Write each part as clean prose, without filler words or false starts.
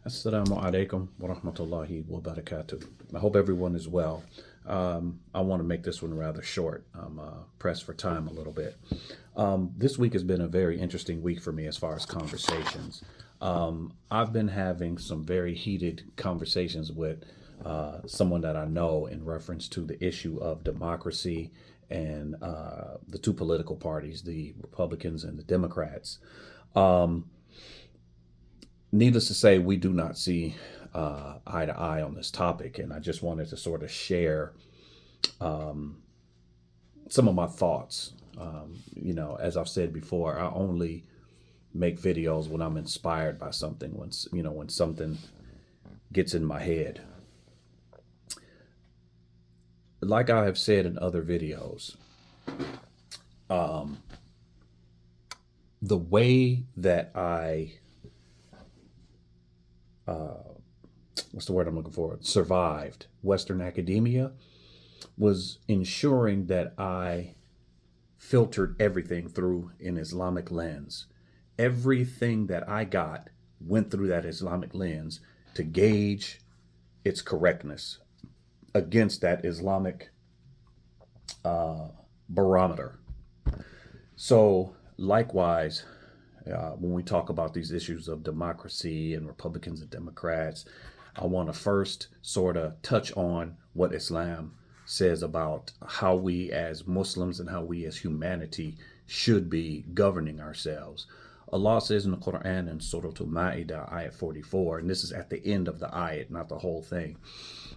Assalamu alaikum wa rahmatullahi wa barakatuh. I hope everyone is well. I want to make this one rather short. I'm pressed for time a little bit. This week has been a very interesting week for me as far as conversations. I've been having some very heated conversations with someone that I know in reference to the issue of democracy and the two political parties, the Republicans and the Democrats. Needless to say, we do not see eye to eye on this topic, and I just wanted to sort of share some of my thoughts. As I've said before, I only make videos when I'm inspired by something, when something gets in my head. Like I have said in other videos, the way that I what's the word I'm looking for? Survived Western academia was ensuring that I filtered everything through an Islamic lens. Everything that I got went through that Islamic lens to gauge its correctness against that Islamic barometer. So, likewise, when we talk about these issues of democracy and Republicans and Democrats, I want to first sort of touch on what Islam says about how we as Muslims and how we as humanity should be governing ourselves. Allah says in the Quran in Surah Al-Ma'idah, ayat 44, and this is at the end of the ayat, not the whole thing.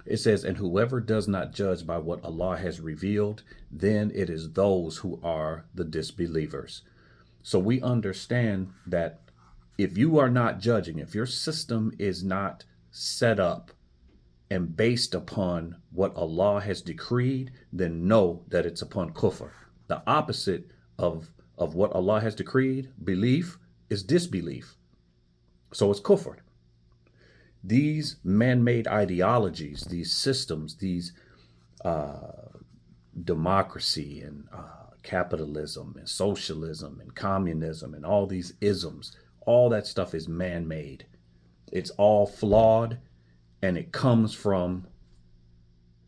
It says, and whoever does not judge by what Allah has revealed, then it is those who are the disbelievers. So we understand that if you are not judging, if your system is not set up and based upon what Allah has decreed, then know that it's upon kufr. The opposite of what Allah has decreed, belief, is disbelief. So it's kufr. These man-made ideologies, these systems, these democracy and capitalism and socialism and communism and all these isms, all that stuff is man-made. It's all flawed, and it comes from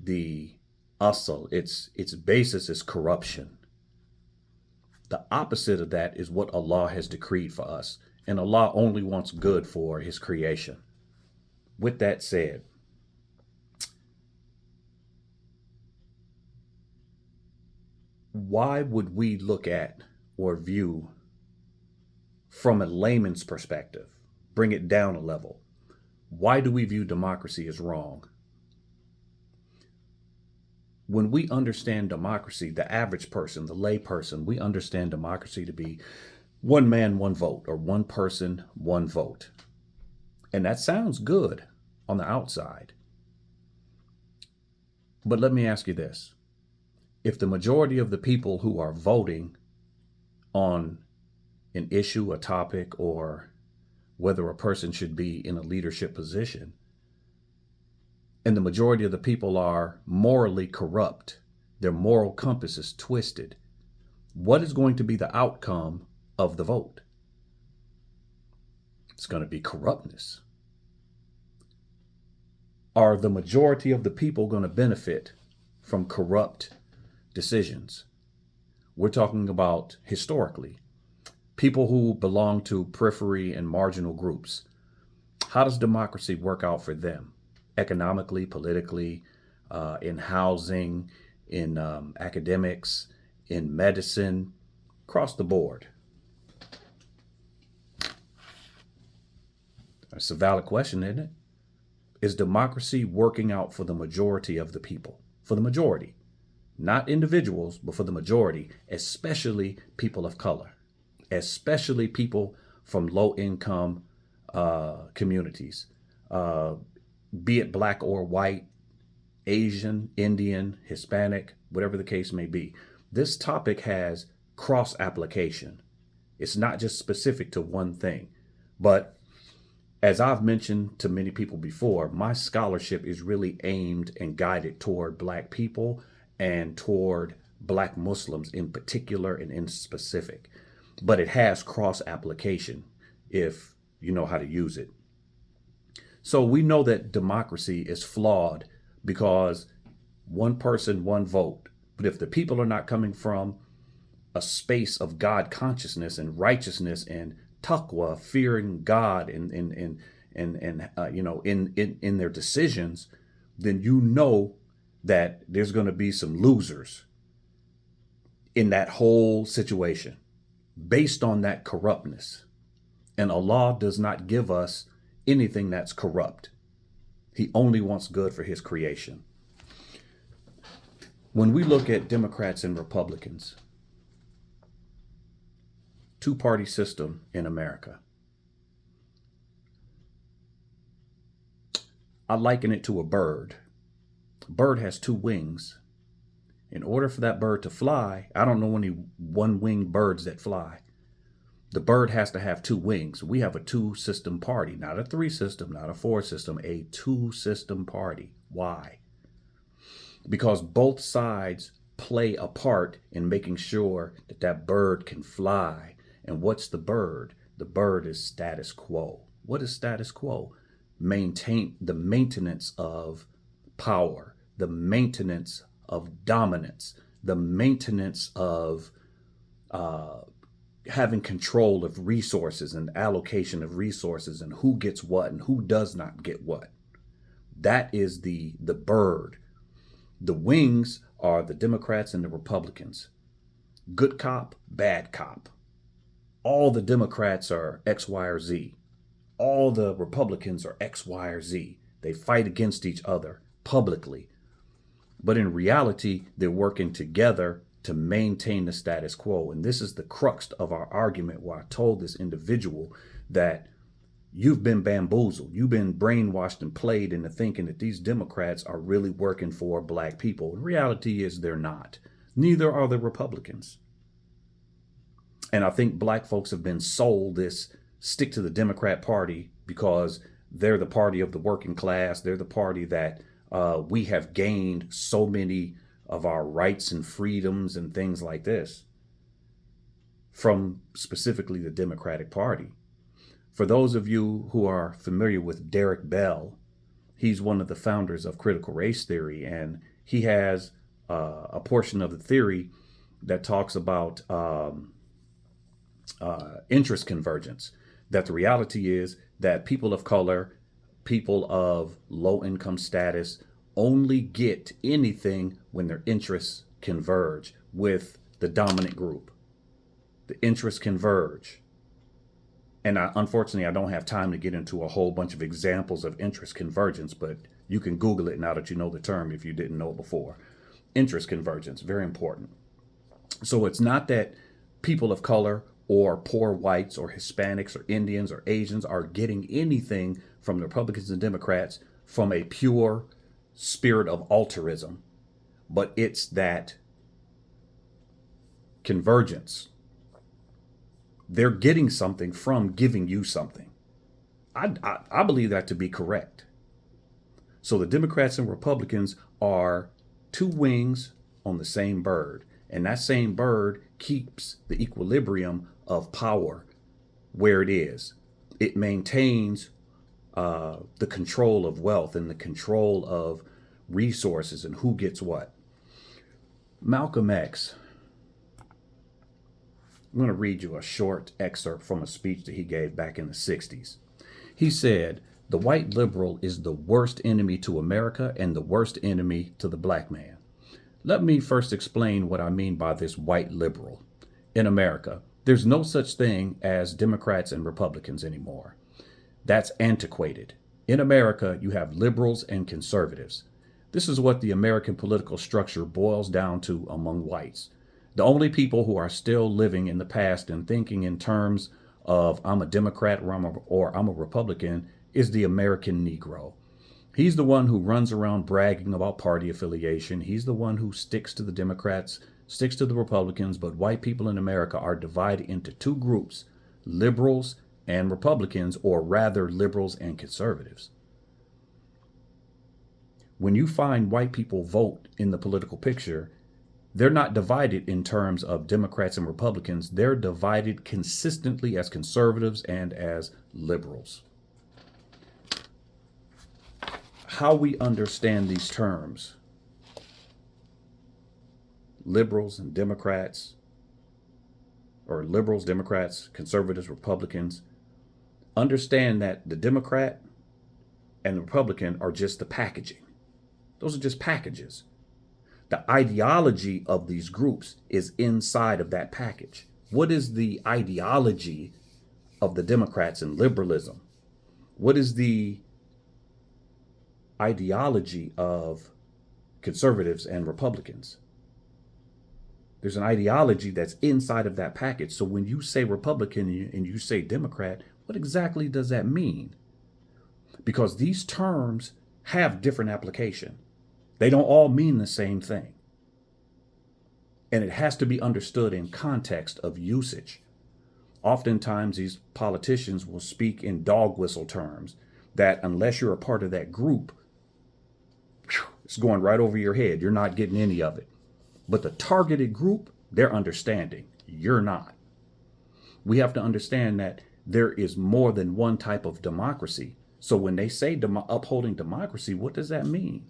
the asl. Its basis is corruption. The opposite of that is what Allah has decreed for us, and Allah only wants good for his creation. With that said, why would we look at or view from a layman's perspective, bring it down a level? Why do we view democracy as wrong? When we understand democracy, the average person, the lay person, we understand democracy to be one man, one vote, or one person, one vote. And that sounds good on the outside. But let me ask you this. If the majority of the people who are voting on an issue, a topic, or whether a person should be in a leadership position, and the majority of the people are morally corrupt, their moral compass is twisted, what is going to be the outcome of the vote? It's going to be corruptness. Are the majority of the people going to benefit from corrupt decisions? We're talking about historically. People who belong to periphery and marginal groups. How does democracy work out for them? Economically, politically, in housing, in academics, in medicine, across the board. That's a valid question, isn't it? Is democracy working out for the majority of the people? For the majority. Not individuals, but for the majority, especially people of color. Especially people from low-income communities, be it black or white, Asian, Indian, Hispanic, whatever the case may be. This topic has cross-application. It's not just specific to one thing. But as I've mentioned to many people before, my scholarship is really aimed and guided toward black people and toward black Muslims in particular and in specific. But it has cross application if you know how to use it. So we know that democracy is flawed because one person, one vote. But if the people are not coming from a space of God consciousness and righteousness and taqwa, fearing God in their decisions, then you know that there's going to be some losers in that whole situation based on that corruptness. And Allah does not give us anything that's corrupt. He only wants good for his creation. When we look at Democrats and Republicans, two-party system in America, I liken it to a bird. A bird has two wings. In order for that bird to fly, I don't know any one-winged birds that fly. The bird has to have two wings. We have a two-system party, not a three-system, not a four-system, a two-system party. Why? Because both sides play a part in making sure that that bird can fly. And what's the bird? The bird is status quo. What is status quo? The maintenance of power, the maintenance of dominance, the maintenance of having control of resources and allocation of resources and who gets what and who does not get what. That is the bird. The wings are the Democrats and the Republicans. Good cop, bad cop. All the Democrats are X, Y, or Z. All the Republicans are X, Y, or Z. They fight against each other publicly. But in reality, they're working together to maintain the status quo. And this is the crux of our argument where I told this individual that you've been bamboozled. You've been brainwashed and played into thinking that these Democrats are really working for black people. The reality is they're not. Neither are the Republicans. And I think black folks have been sold this stick to the Democrat Party because they're the party of the working class. They're the party that we have gained so many of our rights and freedoms and things like this from specifically the Democratic Party. For those of you who are familiar with Derek Bell, he's one of the founders of critical race theory, and he has a portion of the theory that talks about interest convergence, that the reality is that people of color, people of low income status only get anything when their interests converge with the dominant group. The interests converge. And unfortunately, I don't have time to get into a whole bunch of examples of interest convergence, but you can Google it now that you know the term if you didn't know it before. Interest convergence, very important. So it's not that people of color or poor whites or Hispanics or Indians or Asians are getting anything from the Republicans and Democrats from a pure spirit of altruism, but it's that convergence. They're getting something from giving you something. I believe that to be correct. So the Democrats and Republicans are two wings on the same bird, and that same bird keeps the equilibrium of power where it is. It maintains the control of wealth and the control of resources and who gets what. Malcolm X, I'm going to read you a short excerpt from a speech that he gave back in the 60s. He said, "The white liberal is the worst enemy to America and the worst enemy to the black man." Let me first explain what I mean by this white liberal. In America, there's no such thing as Democrats and Republicans anymore. That's antiquated. In America, you have liberals and conservatives. This is what the American political structure boils down to among whites. The only people who are still living in the past and thinking in terms of I'm a Democrat or I'm a Republican is the American Negro. He's the one who runs around bragging about party affiliation. He's the one who sticks to the Democrats, sticks to the Republicans, but white people in America are divided into two groups, liberals and Republicans, or rather liberals and conservatives. When you find white people vote in the political picture, they're not divided in terms of Democrats and Republicans. They're divided consistently as conservatives and as liberals. how we understand these terms, liberals and Democrats, or liberals, Democrats, conservatives, Republicans, understand that the Democrat and the Republican are just the packaging. Those are just packages. The ideology of these groups is inside of that package. What is the ideology of the Democrats and liberalism? What is the ideology of conservatives and Republicans? There's an ideology that's inside of that package. So when you say Republican and you say Democrat, what exactly does that mean? Because these terms have different application. They don't all mean the same thing. And it has to be understood in context of usage. Oftentimes, these politicians will speak in dog whistle terms that unless you're a part of that group, it's going right over your head. You're not getting any of it. But the targeted group, they're understanding. You're not. We have to understand that there is more than one type of democracy. So when they say upholding democracy, what does that mean?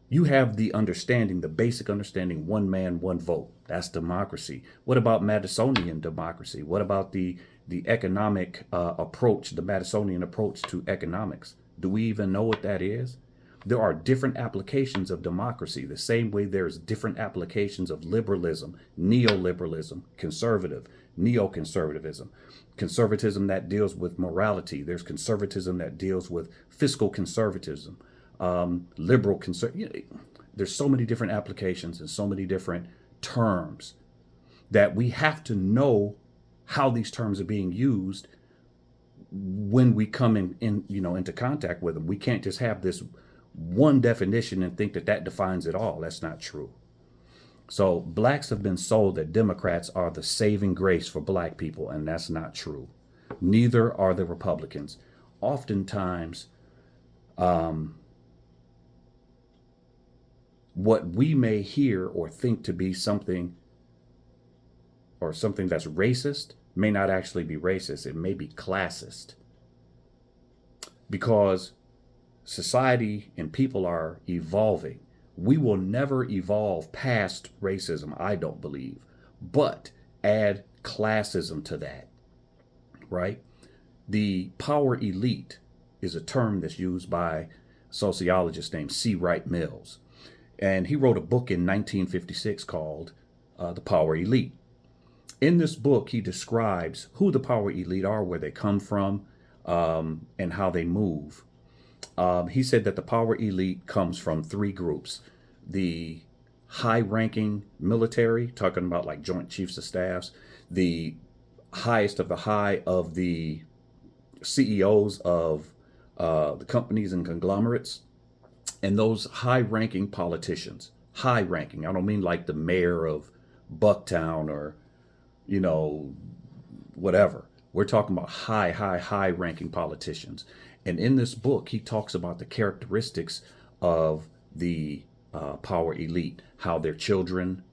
You have the understanding, the basic understanding, one man, one vote. That's democracy. What about Madisonian democracy? What about the economic approach, the Madisonian approach to economics? Do we even know what that is? There are different applications of democracy, the same way there's different applications of liberalism, neoliberalism, conservative, neoconservatism, conservatism that deals with morality. There's conservatism that deals with fiscal conservatism. Liberal there's so many different applications and so many different terms that we have to know how these terms are being used when we come into contact with them. We can't just have this one definition and think that that defines it all. That's not true. So blacks have been sold that Democrats are the saving grace for black people, and that's not true. Neither are the Republicans. Oftentimes, what we may hear or think to be something that's racist may not actually be racist. It may be classist. Because society and people are evolving. We will never evolve past racism, I don't believe, but add classism to that, right? The power elite is a term that's used by a sociologist named C. Wright Mills. And he wrote a book in 1956 called The Power Elite. In this book, he describes who the power elite are, where they come from, and how they move. He said that the power elite comes from three groups. The high-ranking military, talking about like Joint Chiefs of Staffs, the highest of the high of the CEOs of the companies and conglomerates, and those high-ranking politicians. High-ranking, I don't mean like the mayor of Bucktown or, whatever. We're talking about high-ranking politicians. And in this book, he talks about the characteristics of the power elite, how their children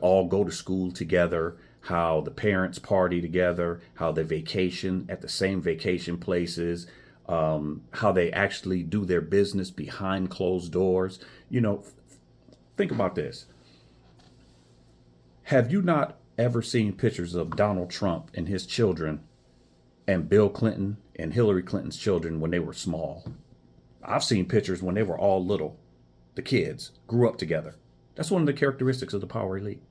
all go to school together, how the parents party together, how they vacation at the same vacation places, how they actually do their business behind closed doors. Think about this. Have you not ever seen pictures of Donald Trump and his children and Bill Clinton and Hillary Clinton's children when they were small? I've seen pictures when they were all little. The kids grew up together. That's one of the characteristics of the power elite.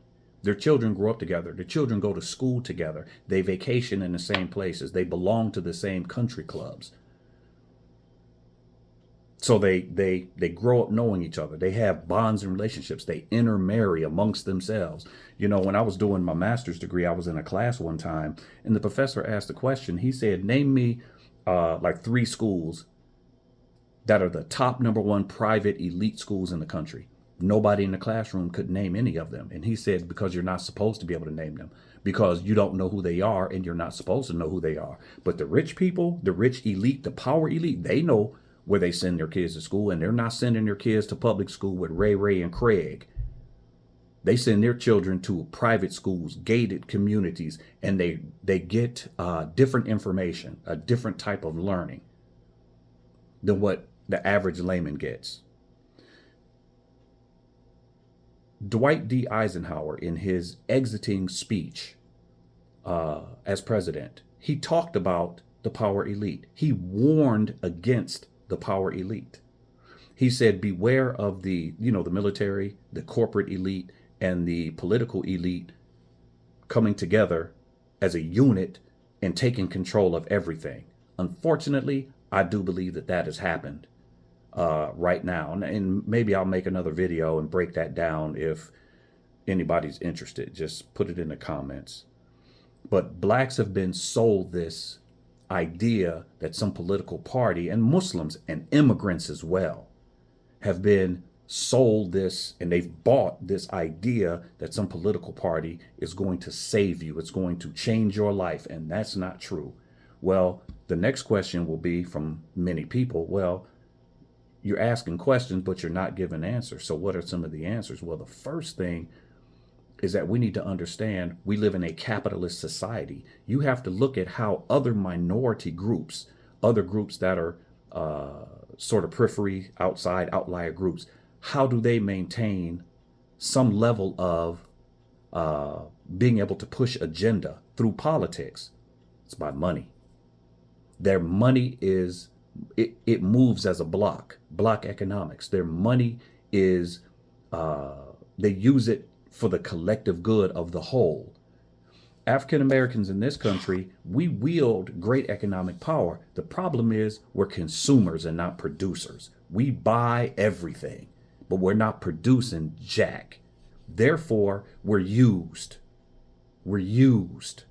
Their children grow up together. Their children go to school together. They vacation in the same places. They belong to the same country clubs. So they grow up knowing each other. They have bonds and relationships. They intermarry amongst themselves. When I was doing my master's degree, I was in a class one time, and the professor asked a question. He said, name me like three schools that are the top #1 private elite schools in the country. Nobody in the classroom could name any of them. And he said, because you're not supposed to be able to name them, because you don't know who they are, and you're not supposed to know who they are. But the rich people, the rich elite, the power elite, they know where they send their kids to school, and they're not sending their kids to public school with Ray and Craig. They send their children to private schools, gated communities, and they get different information, a different type of learning than what the average layman gets. Dwight D. Eisenhower, in his exiting speech as president, he talked about the power elite. He warned against the power elite. He said, beware of the military, the corporate elite, and the political elite coming together as a unit and taking control of everything. Unfortunately, I do believe that has happened right now. And maybe I'll make another video and break that down if anybody's interested. Just put it in the comments. But blacks have been sold this idea that some political party, and Muslims and immigrants as well, have been sold this, and they've bought this idea that some political party is going to save you. It's going to change your life. And that's not true. Well, the next question will be from many people, well, you're asking questions, but you're not giving answers. So what are some of the answers? Well, the first thing is that we need to understand we live in a capitalist society. You have to look at how other minority groups, other groups that are sort of periphery, outside, outlier groups, how do they maintain some level of being able to push agenda through politics? It's by money. Their money is, it moves as a block economics. Their money is, they use it for the collective good of the whole. African Americans in this country, we wield great economic power. The problem is we're consumers and not producers. We buy everything, but we're not producing jack. Therefore, we're used. We're used.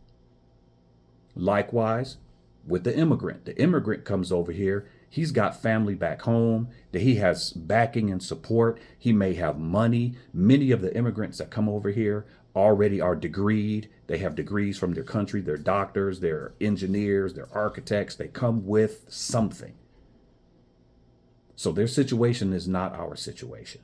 Likewise, with the immigrant. The immigrant comes over here. He's got family back home, that he has backing and support. He may have money. Many of the immigrants that come over here already are degreed. They have degrees from their country. They're doctors, they're engineers, they're architects. They come with something. So their situation is not our situation.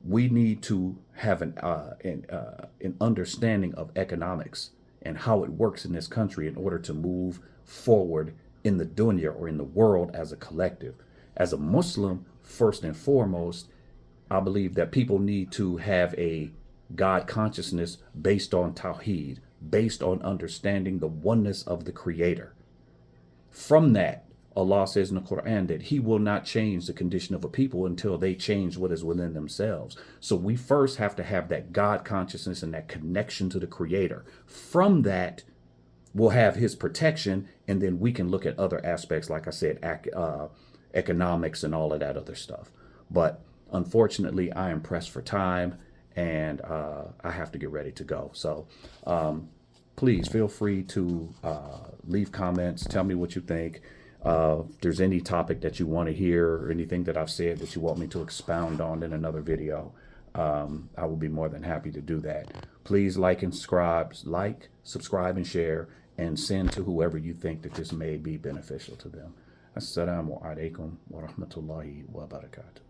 We need to have an understanding of economics and how it works in this country in order to move forward in the dunya, or in the world, as a collective. As a Muslim, first and foremost, I believe that people need to have a God consciousness based on Tawheed, based on understanding the oneness of the Creator. From that, Allah says in the Quran that He will not change the condition of a people until they change what is within themselves. So we first have to have that God consciousness and that connection to the Creator. From that, we'll have His protection, and then we can look at other aspects, like I said, economics and all of that other stuff. But unfortunately, I am pressed for time, and I have to get ready to go. So please feel free to leave comments. Tell me what you think. If there's any topic that you want to hear, or anything that I've said that you want me to expound on in another video, I will be more than happy to do that. Please like and subscribe and share, and send to whoever you think that this may be beneficial to them. Assalamu alaikum wa rahmatullahi wa barakatuh.